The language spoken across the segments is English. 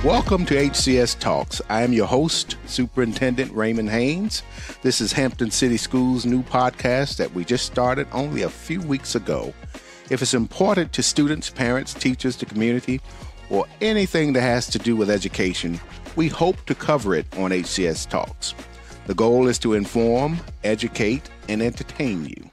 Welcome to HCS Talks. I am your host, Superintendent Raymond Haynes. This is Hampton City Schools' new podcast that we just started only a few weeks ago. If it's important to students, parents, teachers, the community, or anything that has to do with education, we hope to cover it on HCS Talks. The goal is to inform, educate, and entertain you.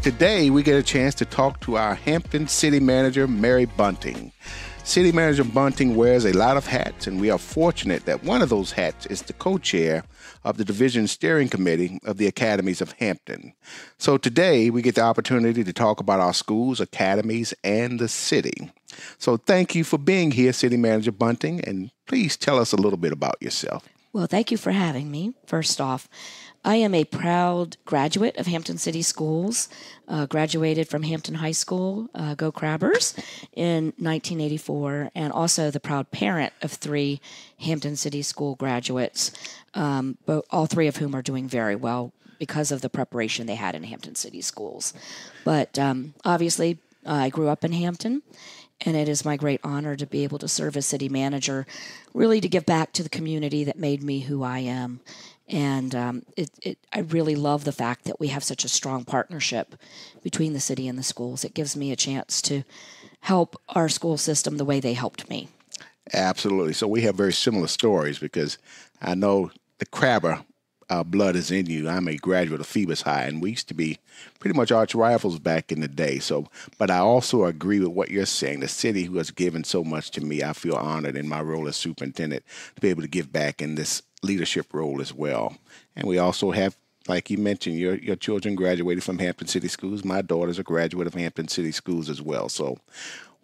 Today, we get a chance to talk to our Hampton City Manager, Mary Bunting. City Manager Bunting wears a lot of hats, and we are fortunate that one of those hats is the co-chair of the Division Steering Committee of the Academies of Hampton. So today, we get the opportunity to talk about our schools, academies, and the city. So thank you for being here, City Manager Bunting, and please tell us a little bit about yourself. Well, thank you for having me. First off, I am a proud graduate of Hampton City Schools, graduated from Hampton High School, Go Crabbers, in 1984, and also the proud parent of 3 Hampton City School graduates, all 3 of whom are doing very well because of the preparation they had in Hampton City Schools. But obviously, I grew up in Hampton, and it is my great honor to be able to serve as city manager, really to give back to the community that made me who I am. And I really love the fact that we have such a strong partnership between the city and the schools. It gives me a chance to help our school system the way they helped me. Absolutely. So we have very similar stories because I know the Crabber blood is in you. I'm a graduate of Phoebus High, and we used to be pretty much arch rivals back in the day. But I also agree with what you're saying. The city who has given so much to me, I feel honored in my role as superintendent to be able to give back in this leadership role as well. And we also have, like you mentioned, your children graduated from Hampton City Schools. My daughter's a graduate of Hampton City Schools as well. So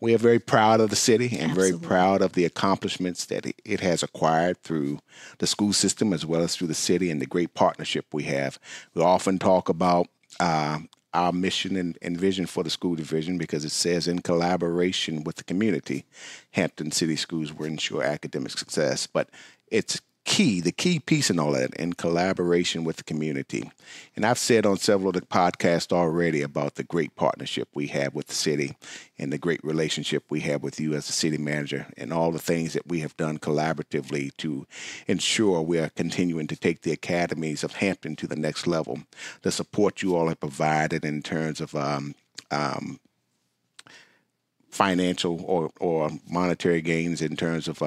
we are very proud of the city and Absolutely. very proud of the accomplishments that it has acquired through the school system as well as through the city and the great partnership we have. We often talk about our mission and vision for the school division because it says in collaboration with the community, Hampton City Schools will ensure academic success. But it's the key piece in all that, in collaboration with the community. And I've said on several of the podcasts already about the great partnership we have with the city and the great relationship we have with you as the city manager and all the things that we have done collaboratively to ensure we are continuing to take the academies of Hampton to the next level. The support you all have provided in terms of financial or monetary gains in terms of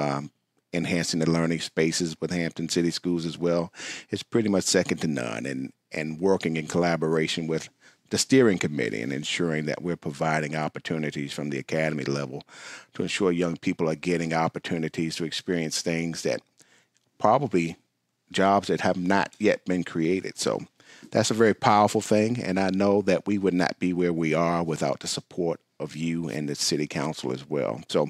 enhancing the learning spaces with Hampton City Schools as well is pretty much second to none, and working in collaboration with the steering committee and ensuring that we're providing opportunities from the academy level to ensure young people are getting opportunities to experience things that probably jobs that have not yet been created. So that's a very powerful thing, and I know that we would not be where we are without the support of you and the city council as well. So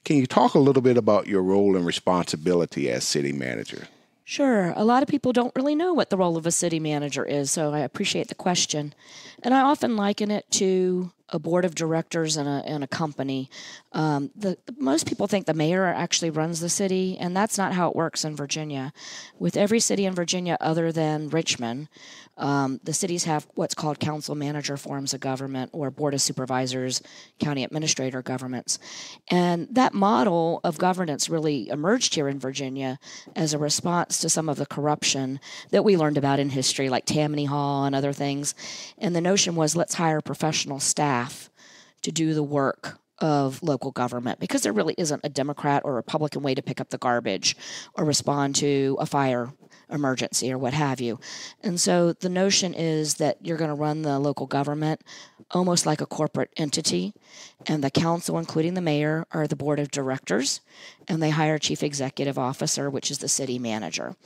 can you talk a little bit about your role and responsibility as city manager? Sure. A lot of people don't really know what the role of a city manager is, so I appreciate the question. And I often liken it to a board of directors in a company. Most people think the mayor actually runs the city, and that's not how it works in Virginia. With every city in Virginia other than Richmond, the cities have what's called council manager forms of government or board of supervisors, county administrator governments. And that model of governance really emerged here in Virginia as a response to some of the corruption that we learned about in history, like Tammany Hall and other things. And the notion was, let's hire professional staff to do the work of local government, because there really isn't a Democrat or Republican way to pick up the garbage or respond to a fire emergency or what have you. And so the notion is that you're going to run the local government almost like a corporate entity, and the council, including the mayor, are the board of directors, and they hire a chief executive officer, which is the city manager.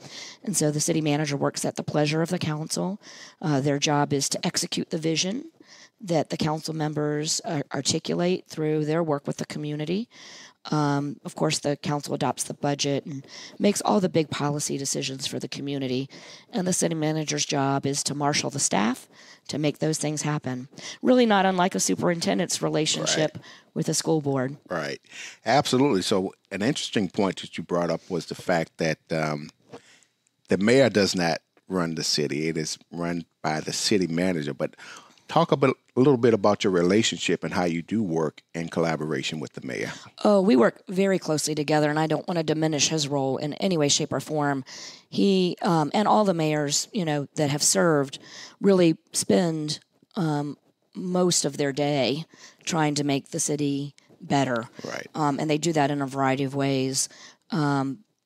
And so the city manager works at the pleasure of the council. Their job is to execute the vision that the council members articulate through their work with the community. Of course, the council adopts the budget and makes all the big policy decisions for the community. And the city manager's job is to marshal the staff to make those things happen. Really not unlike a superintendent's relationship with a school board. Right. Absolutely. So an interesting point that you brought up was the fact that the mayor does not run the city. It is run by the city manager. But Talk a little bit about your relationship and how you do work in collaboration with the mayor. Oh, we work very closely together, and I don't want to diminish his role in any way, shape, or form. He and all the mayors, that have served, really spend most of their day trying to make the city better. Right. And they do that in a variety of ways.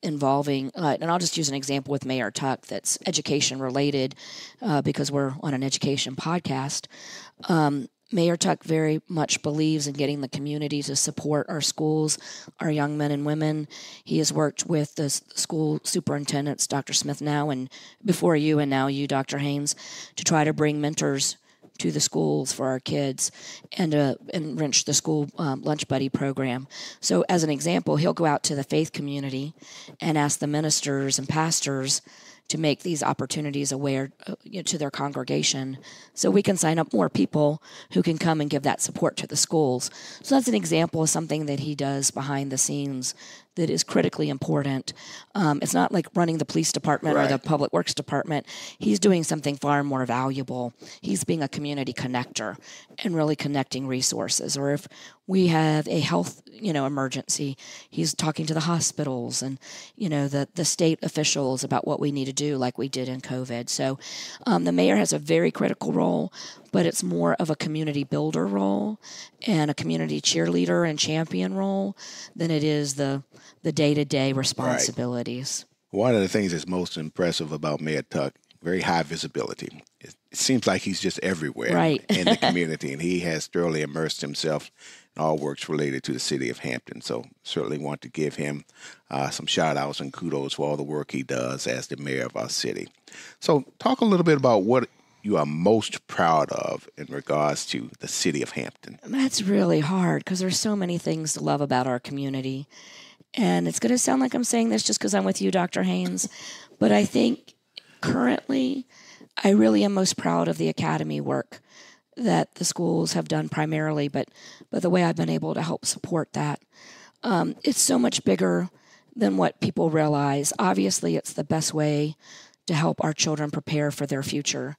Involving, and I'll just use an example with Mayor Tuck that's education related, because we're on an education podcast. Mayor Tuck very much believes in getting the community to support our schools, our young men and women. He has worked with the school superintendents, Dr. Smith now, and before you, and now you, Dr. Haynes, to try to bring mentors to the schools for our kids and enrich the school lunch buddy program. So as an example, he'll go out to the faith community and ask the ministers and pastors to make these opportunities aware to their congregation so we can sign up more people who can come and give that support to the schools. So that's an example of something that he does behind the scenes that is critically important. It's not like running the police department or the public works department. He's doing something far more valuable. He's being a community connector and really connecting resources. Or if we have a health, emergency, he's talking to the hospitals and, the state officials about what we need to do, like we did in COVID. So the mayor has a very critical role, but it's more of a community builder role and a community cheerleader and champion role than it is the day-to-day responsibilities. Right. One of the things that's most impressive about Mayor Tuck, very high visibility. It seems like he's just everywhere in the community, and he has thoroughly immersed himself in all works related to the city of Hampton. So certainly want to give him some shout-outs and kudos for all the work he does as the mayor of our city. So talk a little bit about what you are most proud of in regards to the city of Hampton. That's really hard because there's so many things to love about our community. And it's going to sound like I'm saying this just because I'm with you, Dr. Haynes, but I think currently I really am most proud of the academy work that the schools have done primarily, but the way I've been able to help support that. It's so much bigger than what people realize. Obviously, it's the best way to help our children prepare for their future.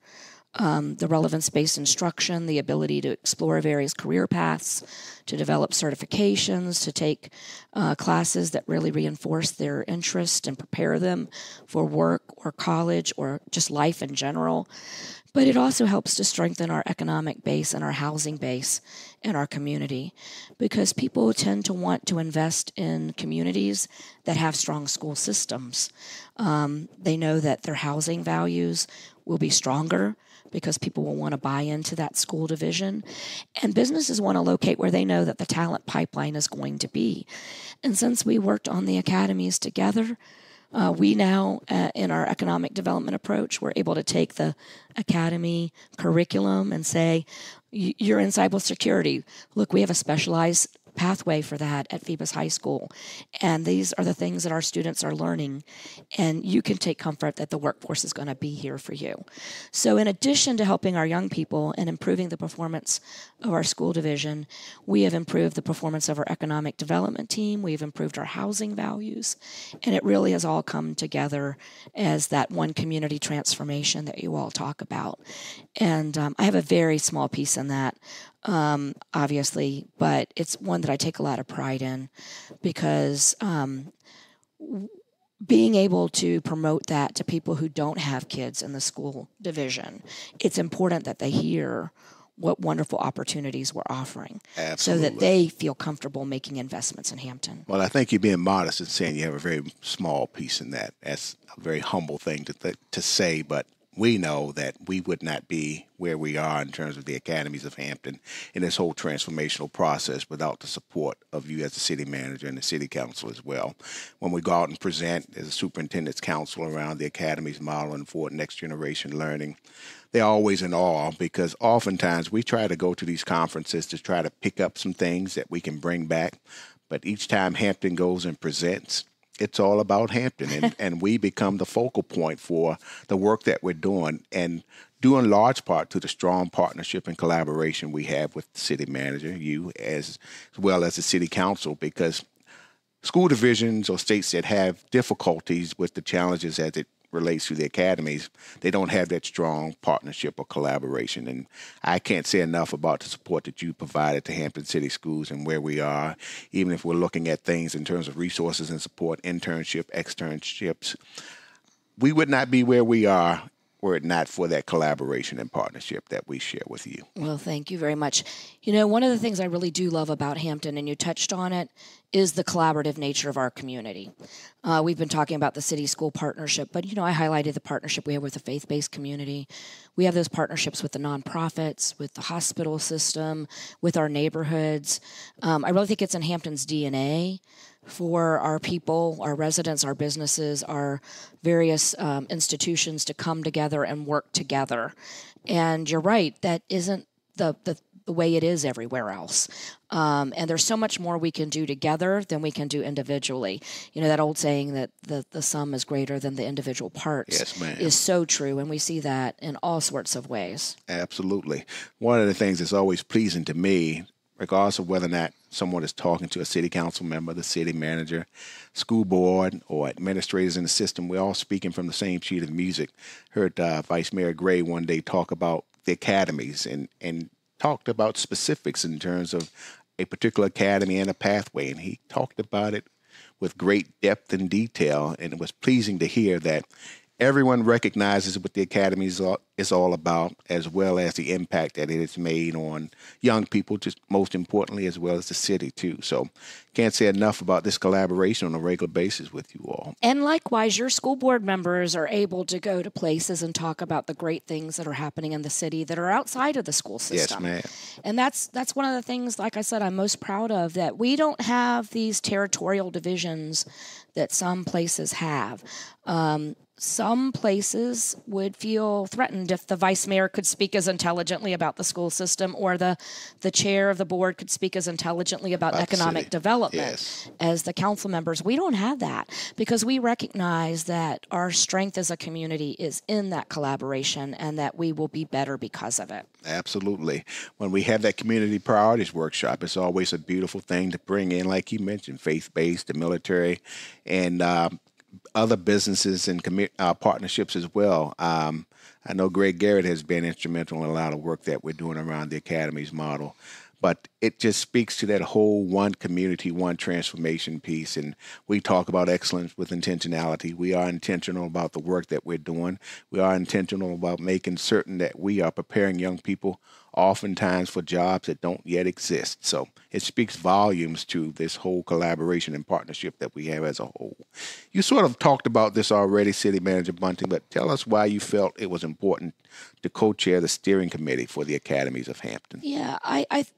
The relevance-based instruction, the ability to explore various career paths, to develop certifications, to take classes that really reinforce their interest and prepare them for work or college or just life in general. But it also helps to strengthen our economic base and our housing base in our community because people tend to want to invest in communities that have strong school systems. They know that their housing values will be stronger because people will want to buy into that school division. And businesses want to locate where they know that the talent pipeline is going to be. And since we worked on the academies together, we now, in our economic development approach, we're able to take the academy curriculum and say, you're in cybersecurity. Look, we have a specialized pathway for that at Phoebus High School. And these are the things that our students are learning. And you can take comfort that the workforce is going to be here for you. So in addition to helping our young people and improving the performance of our school division, we have improved the performance of our economic development team. We've improved our housing values. And it really has all come together as that one community transformation that you all talk about. And I have a very small piece in that. Obviously, but it's one that I take a lot of pride in because being able to promote that to people who don't have kids in the school division, it's important that they hear what wonderful opportunities we're offering. Absolutely. So that they feel comfortable making investments in Hampton. Well, I think you're being modest in saying you have a very small piece in that. That's a very humble thing to say, but we know that we would not be where we are in terms of the academies of Hampton in this whole transformational process without the support of you as the city manager and the city council as well. When we go out and present as a superintendent's council around the academies modeling for next generation learning, they're always in awe because oftentimes we try to go to these conferences to try to pick up some things that we can bring back. But each time Hampton goes and presents, it's all about Hampton, and we become the focal point for the work that we're doing, and due in large part to the strong partnership and collaboration we have with the city manager, you as well as the city council, because school divisions or states that have difficulties with the challenges as it relates to the academies, they don't have that strong partnership or collaboration. And I can't say enough about the support that you provided to Hampton City Schools and where we are, even if we're looking at things in terms of resources and support, externships. We would not be where we are were it not for that collaboration and partnership that we share with you. Well, thank you very much. You know, one of the things I really do love about Hampton, and you touched on it, is the collaborative nature of our community. We've been talking about the city-school partnership, but, you know, I highlighted the partnership we have with the faith-based community. We have those partnerships with the nonprofits, with the hospital system, with our neighborhoods. I really think it's in Hampton's DNA for our people, our residents, our businesses, our various institutions to come together and work together. And you're right, that isn't the way it is everywhere else. And there's so much more we can do together than we can do individually. You know, that old saying that the sum is greater than the individual parts. Yes, ma'am. Is so true, and we see that in all sorts of ways. Absolutely. One of the things that's always pleasing to me, regardless of whether or not someone is talking to a city council member, the city manager, school board, or administrators in the system, we're all speaking from the same sheet of music. Heard Vice Mayor Gray one day talk about the academies and talked about specifics in terms of a particular academy and a pathway, and he talked about it with great depth and detail, and it was pleasing to hear that everyone recognizes what the academy is all about, as well as the impact that it has made on young people, just most importantly, as well as the city, too. So can't say enough about this collaboration on a regular basis with you all. And likewise, your school board members are able to go to places and talk about the great things that are happening in the city that are outside of the school system. Yes, ma'am. And that's one of the things, like I said, I'm most proud of, that we don't have these territorial divisions that some places have. Some places would feel threatened if the vice mayor could speak as intelligently about the school system, or the chair of the board could speak as intelligently about economic development as the council members. We don't have that because we recognize that our strength as a community is in that collaboration and that we will be better because of it. Absolutely. When we have that community priorities workshop, it's always a beautiful thing to bring in, like you mentioned, faith-based, the military, and other businesses and partnerships as well. I know Greg Garrett has been instrumental in a lot of work that we're doing around the academies model, but it just speaks to that whole one community, one transformation piece. And we talk about excellence with intentionality. We are intentional about the work that we're doing. We are intentional about making certain that we are preparing young people oftentimes for jobs that don't yet exist. So it speaks volumes to this whole collaboration and partnership that we have as a whole. You sort of talked about this already, City Manager Bunting, but tell us why you felt it was important to co-chair the steering committee for the Academies of Hampton. Yeah,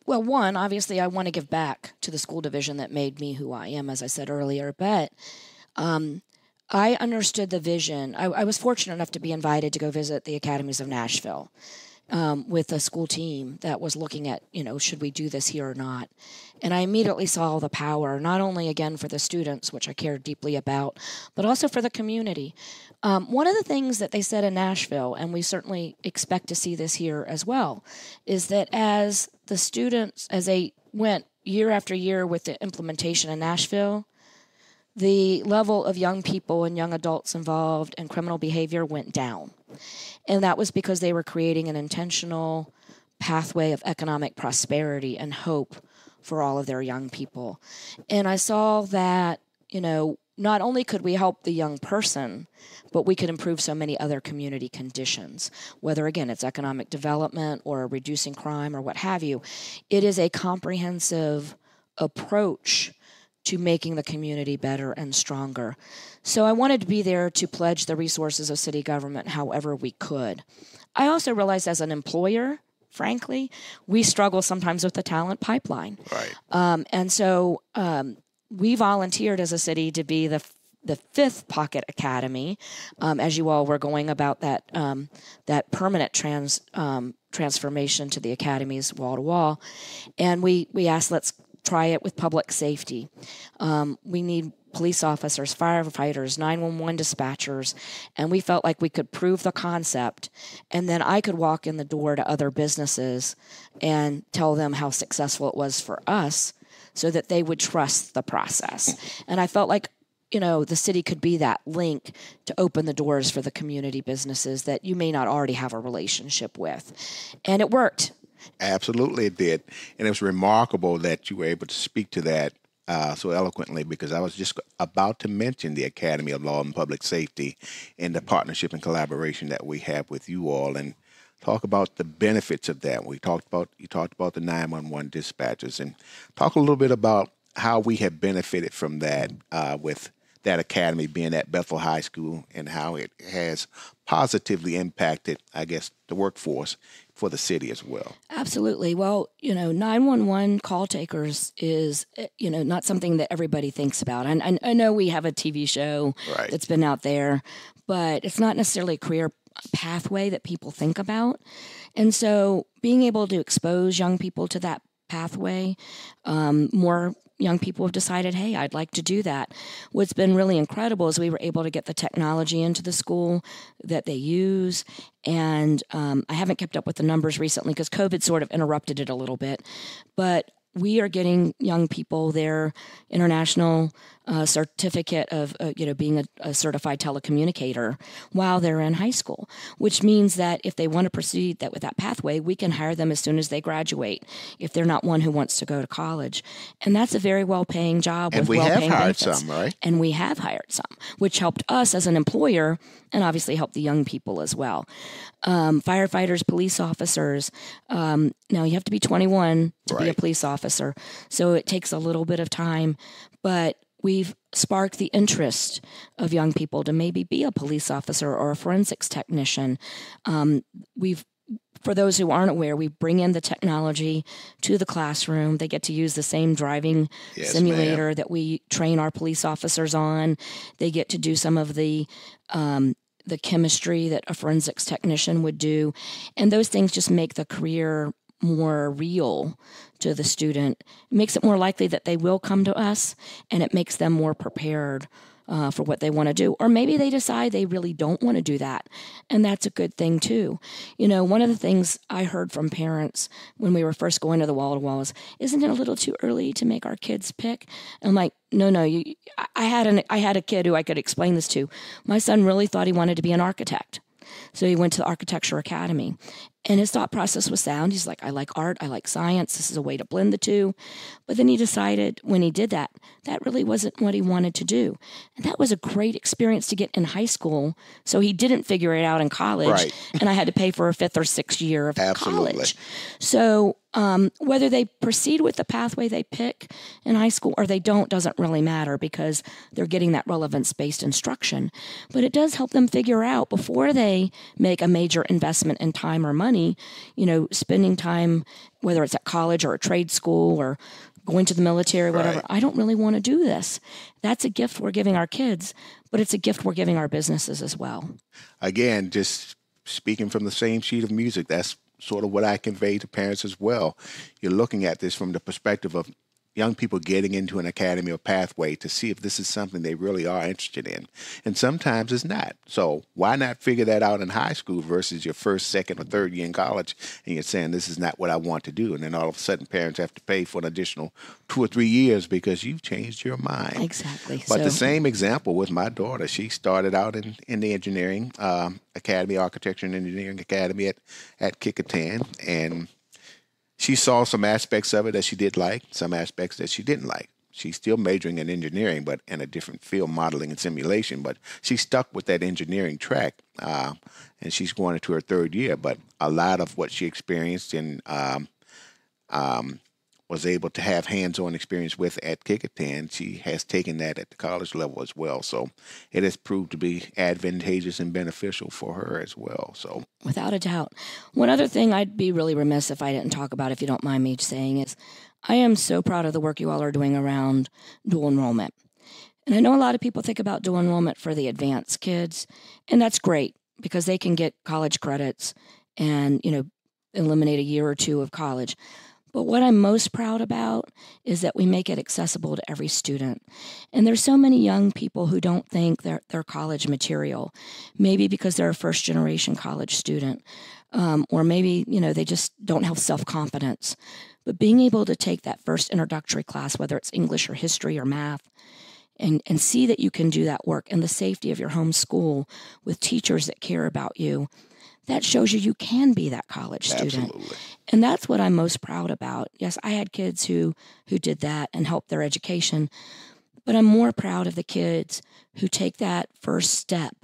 well, one, obviously I want to give back to the school division that made me who I am, as I said earlier, but I understood the vision. I was fortunate enough to be invited to go visit the Academies of Nashville with a school team that was looking at, should we do this here or not? And I immediately saw the power, not only, again, for the students, which I cared deeply about, but also for the community. One of the things that they said in Nashville, and we certainly expect to see this here as well, is that as the students, as they went year after year with the implementation in Nashville, the level of young people and young adults involved in criminal behavior went down. And that was because they were creating an intentional pathway of economic prosperity and hope for all of their young people. And I saw that, not only could we help the young person, but we could improve so many other community conditions, whether, again, it's economic development or reducing crime or what have you. It is a comprehensive approach to making the community better and stronger. So I wanted to be there to pledge the resources of city government however we could. I also realized as an employer, frankly, we struggle sometimes with the talent pipeline. Right. And so we volunteered as a city to be the fifth Pocket Academy, as you all were going about that permanent transformation to the academies wall to wall. And we asked, let's try it with public safety. We need police officers, firefighters, 911 dispatchers, and we felt like we could prove the concept, and then I could walk in the door to other businesses and tell them how successful it was for us so that they would trust the process. And I felt like, the city could be that link to open the doors for the community businesses that you may not already have a relationship with. And it worked. Absolutely, it did. And it was remarkable that you were able to speak to that so eloquently, because I was just about to mention the Academy of Law and Public Safety and the partnership and collaboration that we have with you all, and talk about the benefits of that. You talked about the 911 dispatchers, and talk a little bit about how we have benefited from that with that academy being at Bethel High School, and how it has positively impacted, I guess, the workforce for the city as well. Absolutely. Well, 911 call takers is, not something that everybody thinks about. And I know we have a TV show Right. that's been out there, but it's not necessarily a career pathway that people think about. And so being able to expose young people to that pathway, more young people have decided, hey, I'd like to do that. What's been really incredible is we were able to get the technology into the school that they use. And I haven't kept up with the numbers recently because COVID sort of interrupted it a little bit. But we are getting young people their international certificate of, being a certified telecommunicator while they're in high school, which means that if they want to proceed with that pathway, we can hire them as soon as they graduate if they're not one who wants to go to college. And that's a very well-paying job with well-paying benefits. And we have hired some, right? And we have hired some, which helped us as an employer and obviously helped the young people as well. Firefighters, police officers. Now, you have to be 21 to be a police officer, so it takes a little bit of time, but we've sparked the interest of young people to maybe be a police officer or a forensics technician. For those who aren't aware, we bring in the technology to the classroom. They get to use the same driving simulator that we train our police officers on. They get to do some of the chemistry that a forensics technician would do. And those things just make the career more real to the student. It makes it more likely that they will come to us, and it makes them more prepared for what they want to do. Or maybe they decide they really don't want to do that, and that's a good thing too. One of the things I heard from parents when we were first going to the wall-to-wall is, isn't it a little too early to make our kids pick? And I'm like, no. I had a kid who I could explain this to. My son really thought he wanted to be an architect. So he went to the Architecture Academy, and his thought process was sound. He's like, I like art, I like science, this is a way to blend the two. But then he decided when he did that, that really wasn't what he wanted to do. And that was a great experience to get in high school. So he didn't figure it out in college, and I had to pay for a 5th or 6th year of college. So whether they proceed with the pathway they pick in high school or they don't doesn't really matter, because they're getting that relevance-based instruction. But it does help them figure out before they make a major investment in time or money, spending time, whether it's at college or a trade school or going to the military, whatever. I don't really want to do this. That's a gift we're giving our kids, but it's a gift we're giving our businesses as well. Again, just speaking from the same sheet of music, that's sort of what I convey to parents as well. You're looking at this from the perspective of young people getting into an academy or pathway to see if this is something they really are interested in. And sometimes it's not. So why not figure that out in high school versus your first, second, or third year in college, and you're saying this is not what I want to do. And then all of a sudden parents have to pay for an additional 2 or 3 years because you've changed your mind. Exactly. But the same example with my daughter. She started out in the engineering academy, architecture and engineering academy at Kickingham, and she saw some aspects of it that she did like, some aspects that she didn't like. She's still majoring in engineering, but in a different field, modeling and simulation. But she stuck with that engineering track, and she's going into her 3rd year. But a lot of what she experienced and was able to have hands-on experience with at Kickingham, she has taken that at the college level as well. So it has proved to be advantageous and beneficial for her as well. So without a doubt. One other thing I'd be really remiss if I didn't talk about, if you don't mind me saying, is I am so proud of the work you all are doing around dual enrollment. And I know a lot of people think about dual enrollment for the advanced kids, and that's great because they can get college credits and, eliminate a year or two of college. But what I'm most proud about is that we make it accessible to every student. And there's so many young people who don't think they're college material, maybe because they're a first-generation college student, or maybe, they just don't have self-confidence. But being able to take that first introductory class, whether it's English or history or math, and see that you can do that work in the safety of your home school with teachers that care about you, that shows you can be that college student. Absolutely. And that's what I'm most proud about. Yes, I had kids who did that and helped their education, but I'm more proud of the kids who take that first step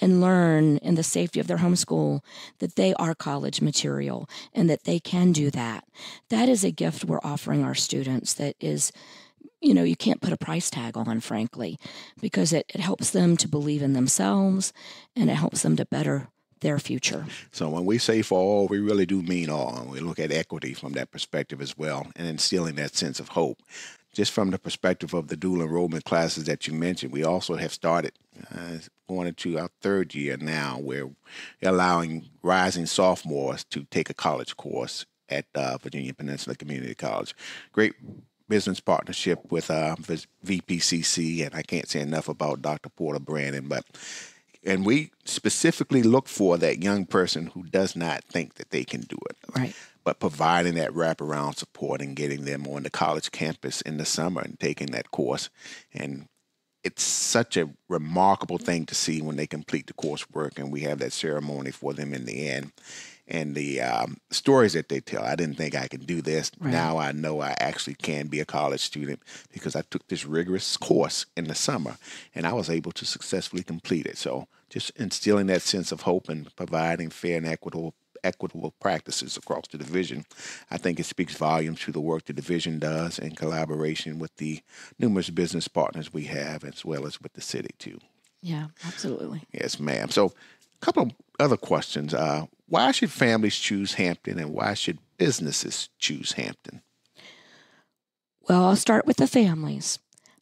and learn in the safety of their home school that they are college material and that they can do that. That is a gift we're offering our students that is, you can't put a price tag on, frankly, because it helps them to believe in themselves and it helps them to better their future. So when we say for all, we really do mean all. And we look at equity from that perspective as well and instilling that sense of hope. Just from the perspective of the dual enrollment classes that you mentioned, we also have started going into our third year now where we're allowing rising sophomores to take a college course at Virginia Peninsula Community College. Great business partnership with VPCC, and I can't say enough about Dr. Porter Brandon, and we specifically look for that young person who does not think that they can do it. Right. But providing that wraparound support and getting them on the college campus in the summer and taking that course. And it's such a remarkable thing to see when they complete the coursework and we have that ceremony for them in the end. And the stories that they tell, I didn't think I could do this. Right. Now I know I actually can be a college student because I took this rigorous course in the summer and I was able to successfully complete it. So just instilling that sense of hope and providing fair and equitable practices across the division, I think it speaks volumes to the work the division does in collaboration with the numerous business partners we have, as well as with the city too. Yeah, absolutely. Yes, ma'am. So a couple of other questions. Why should families choose Hampton and why should businesses choose Hampton? Well, I'll start with the families.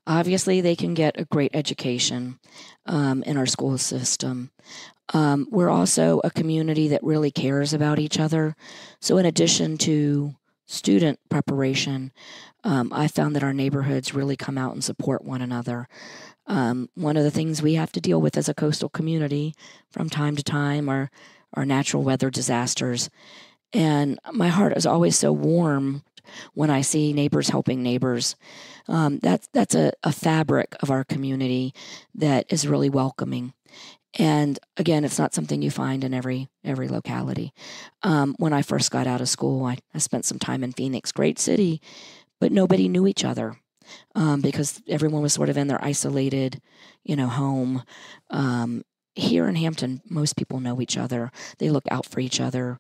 Obviously, they can get a great education in our school system. We're also a community that really cares about each other. So in addition to student preparation, I found that our neighborhoods really come out and support one another. One of the things we have to deal with as a coastal community from time to time are natural weather disasters. And my heart is always so warm when I see neighbors helping neighbors. That's a fabric of our community that is really welcoming. And again, it's not something you find in every locality. When I first got out of school, I spent some time in Phoenix, great city, but nobody knew each other because everyone was sort of in their isolated, home. Here in Hampton, most people know each other. They look out for each other.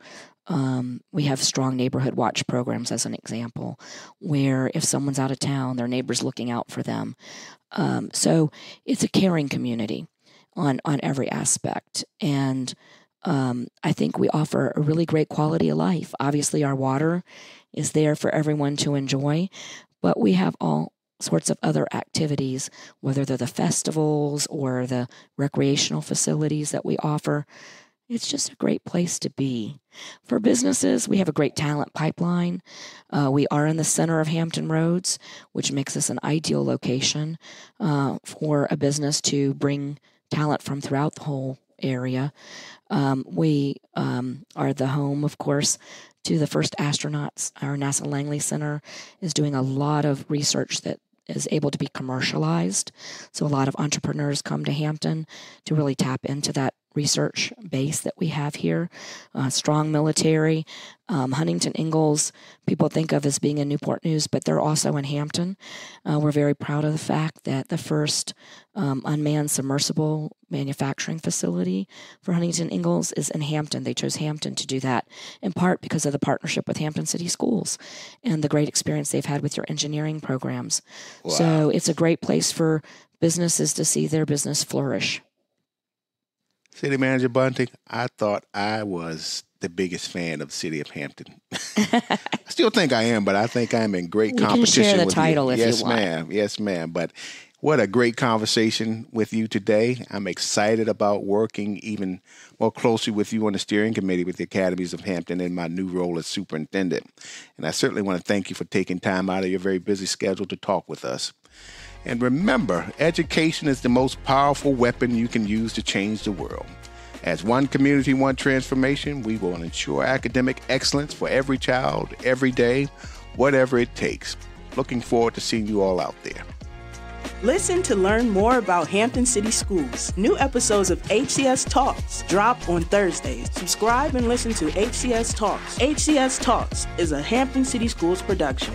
We have strong neighborhood watch programs, as an example, where if someone's out of town, their neighbor's looking out for them. So it's a caring community on every aspect. And I think we offer a really great quality of life. Obviously, our water is there for everyone to enjoy, but we have all sorts of other activities, whether they're the festivals or the recreational facilities that we offer. It's just a great place to be. For businesses, we have a great talent pipeline. We are in the center of Hampton Roads, which makes us an ideal location for a business to bring talent from throughout the whole area. We are the home, of course, to the first astronauts. Our NASA Langley Center is doing a lot of research that is able to be commercialized. So a lot of entrepreneurs come to Hampton to really tap into that research base that we have here. Strong military. Huntington Ingalls, people think of as being in Newport News, but they're also in Hampton. We're very proud of the fact that the first unmanned submersible manufacturing facility for Huntington Ingalls is in Hampton. They chose Hampton to do that, in part because of the partnership with Hampton City Schools and the great experience they've had with your engineering programs. Wow. So it's a great place for businesses to see their business flourish. City Manager Bunting, I thought I was the biggest fan of the city of Hampton. I still think I am, but I think I'm in great competition with you. You can share the title if you want. Yes, ma'am. Yes, ma'am. But what a great conversation with you today. I'm excited about working even more closely with you on the steering committee with the Academies of Hampton in my new role as superintendent. And I certainly want to thank you for taking time out of your very busy schedule to talk with us. And remember, education is the most powerful weapon you can use to change the world. As one community, one transformation, we will ensure academic excellence for every child, every day, whatever it takes. Looking forward to seeing you all out there. Listen to learn more about Hampton City Schools. New episodes of HCS Talks drop on Thursdays. Subscribe and listen to HCS Talks. HCS Talks is a Hampton City Schools production.